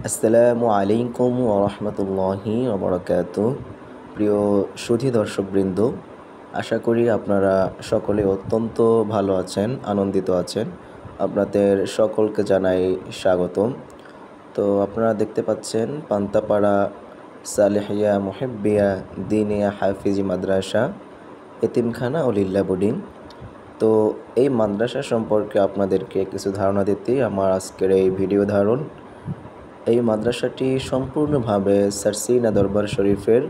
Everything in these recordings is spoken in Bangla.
আসসালামু আলাইকুম ওরহমতুল্লাহি ওবরাকাতুহ। প্রিয় সুধী দর্শকবৃন্দ, আশা করি আপনারা সকলে অত্যন্ত ভালো আছেন, আনন্দিত আছেন। আপনাদের সকলকে জানাই স্বাগতম। তো আপনারা দেখতে পাচ্ছেন পান্তাপাড়া সালেহিয়া মুহিব্বিয়া দিনিয়া হাফিজি মাদ্রাসা এতিমখানা ও লিল্লা বোর্ডিং। তো এই মাদ্রাসা সম্পর্কে আপনাদেরকে কিছু ধারণা দিতেই আমার আজকের এই ভিডিও ধারণ। এই মাদ্রাসাটি সম্পূর্ণভাবে সারসিনা দরবার শরীফের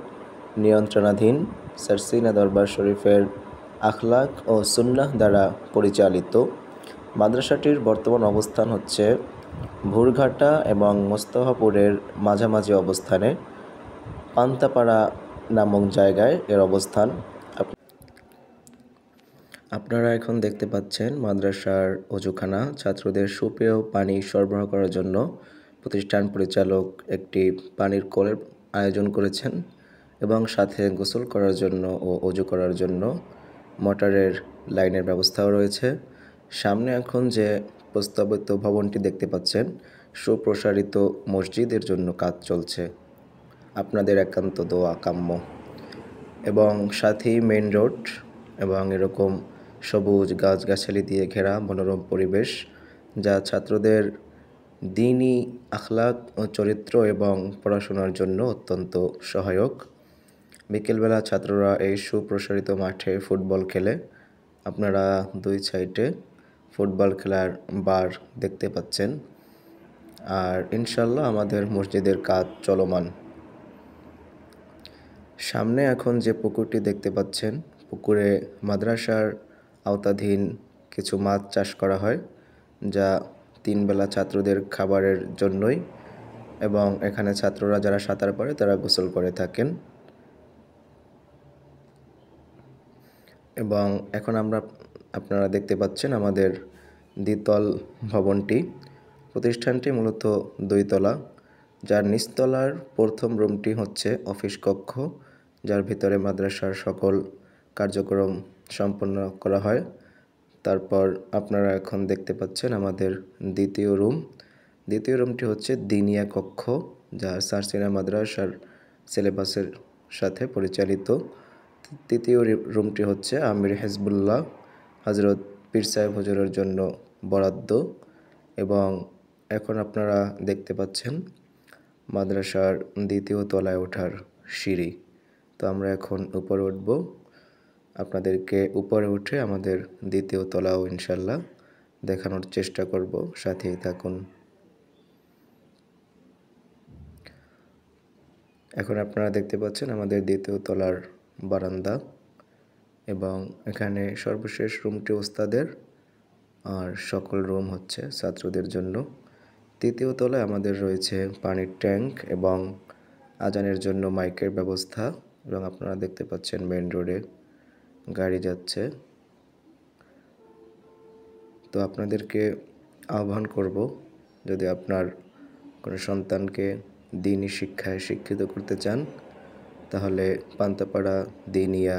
নিয়ন্ত্রণাধীন। সারসিনা দরবার শরীফের আখলাক ও সুন্নাহ দ্বারা পরিচালিত। মাদ্রাসাটির বর্তমান অবস্থান হচ্ছে ভুরঘাটা এবং মোস্তফাপুরের মাঝামাঝি অবস্থানে পান্তাপাড়া নামক জায়গায় এর অবস্থান। আপনারা এখন দেখতে পাচ্ছেন মাদ্রাসার অজুখানা। ছাত্রদের সুপেয় পানি সরবরাহ করার জন্য প্রতিষ্ঠান পরিচালক একটি পানির কলের আয়োজন করেছেন এবং সাথে গোসল করার জন্য ও অজু করার জন্য মোটরের লাইনের ব্যবস্থাও রয়েছে। সামনে এখন যে প্রস্তাবিত ভবনটি দেখতে পাচ্ছেন, সুপ্রসারিত মসজিদের জন্য কাজ চলছে। আপনাদের একান্ত দোয়া কাম্য। এবং সাথেই মেইন রোড এবং এরকম সবুজ গাছগাছালি দিয়ে ঘেরা মনোরম পরিবেশ, যা ছাত্রদের দ্বীনি আখলাক ও চরিত্র এবং পড়াশোনার জন্য অত্যন্ত সহায়ক। বিকেলবেলা ছাত্ররা এই সুপ্রসারিত মাঠে ফুটবল খেলে। আপনারা দুই সাইডে ফুটবল খেলার বার দেখতে পাচ্ছেন। আর ইনশাল্লাহ আমাদের মসজিদের কাজ চলমান। সামনে এখন যে পুকুরটি দেখতে পাচ্ছেন, পুকুরে মাদ্রাসার আওতাধীন কিছু মাছ চাষ করা হয়, যা 3 বেলা ছাত্রদের খাবারের জন্যই, এবং এখানে ছাত্ররা যারা সাঁতার পারে তারা গোসল করে থাকেন। এবং এখন আপনারা দেখতে পাচ্ছেন আমাদের দ্বিতল ভবনটি। প্রতিষ্ঠানটি মূলত 2 তলা, যার নিচতলার প্রথম রুমটি হচ্ছে অফিস কক্ষ, যার ভিতরে মাদ্রাসার সকল কার্যক্রম সম্পন্ন করা হয়। তারপর আপনারা এখন দেখতে পাচ্ছেন আমাদের দ্বিতীয় রুমটি হচ্ছে দিনিয়া কক্ষ, যা সারসিনা মাদ্রাসার সিলেবাসের সাথে পরিচালিত। তৃতীয় রুমটি হচ্ছে আমির হেজবুল্লাহ হজরত পীর সাহেব হুজুরের জন্য বরাদ্দ। এবং এখন আপনারা দেখতে পাচ্ছেন মাদ্রাসার দ্বিতীয় তলায় ওঠার সিঁড়ি। তো আমরা এখন উপরে উঠব, আপনাদেরকে উপরে উঠে আমাদের দ্বিতীয় তলাও ইনশাল্লাহ দেখানোর চেষ্টা করব। সাথেই থাকুন। এখন আপনারা দেখতে পাচ্ছেন আমাদের দ্বিতীয় তলার বারান্দা, এবং এখানে সর্বশেষ রুমটি ওস্তাদের, আর সকল রুম হচ্ছে ছাত্রদের জন্য। তৃতীয় তলায় আমাদের রয়েছে পানির ট্যাঙ্ক এবং আজানের জন্য মাইকের ব্যবস্থা। এবং আপনারা দেখতে পাচ্ছেন মেইন রোডে গাড়ি যাচ্ছে। তো আপনাদেরকে আহ্বান করব, যদি আপনার কোনো সন্তানকে দ্বীনি শিক্ষায় শিক্ষিত করতে চান, তাহলে পান্তাপাড়া দিনিয়া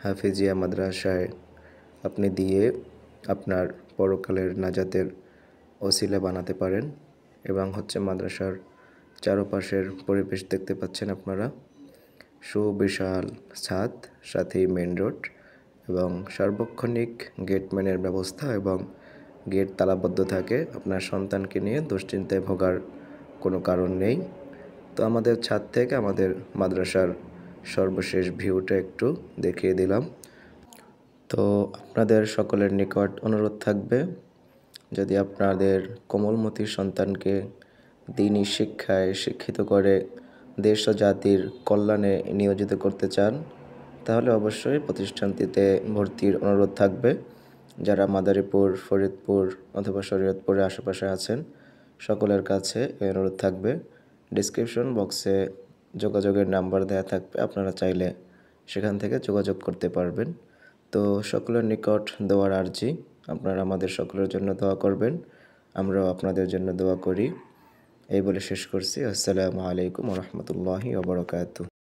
হাফিজিয়া মাদ্রাসায় আপনি দিয়ে আপনার পরকালের নাজাতের ওসিলা বানাতে পারেন। এবং হচ্ছে মাদ্রাসার চারপাশের পরিবেশ দেখতে পাচ্ছেন আপনারা, সুবিশাল ছাদ, সাথেই মেইন রোড এবং সার্বক্ষণিক গেটম্যানের ব্যবস্থা, এবং গেট তালাবদ্ধ থাকে। আপনার সন্তানকে নিয়ে দুশ্চিন্তায় ভোগার কোনো কারণ নেই। তো আমাদের ছাদ থেকে আমাদের মাদ্রাসার সর্বশেষ ভিউটা একটু দেখিয়ে দিলাম। তো আপনাদের সকলের নিকট অনুরোধ থাকবে, যদি আপনাদের কোমলমতি সন্তানকে দ্বীনি শিক্ষায় শিক্ষিত করে দেশ ও জাতির কল্যাণে নিয়োজিত করতে চান, তাহলে অবশ্যই প্রতিষ্ঠানটিতে ভর্তির অনুরোধ থাকবে। যারা মাদারীপুর, ফরিদপুর অথবা শরীয়তপুরের আশেপাশে আছেন, সকলের কাছে এই অনুরোধ থাকবে। ডেসক্রিপশন বক্সে যোগাযোগের নাম্বার দেওয়া থাকবে, আপনারা চাইলে সেখান থেকে যোগাযোগ করতে পারবেন। তো সকলের নিকট দোয়ার আর্জি, আপনারা আমাদের সকলের জন্য দোয়া করবেন, আমরাও আপনাদের জন্য দোয়া করি। এই বলে শেষ করছি। আসসালামু আলাইকুম ওয়া রাহমাতুল্লাহি ওয়া বারাকাতুহু।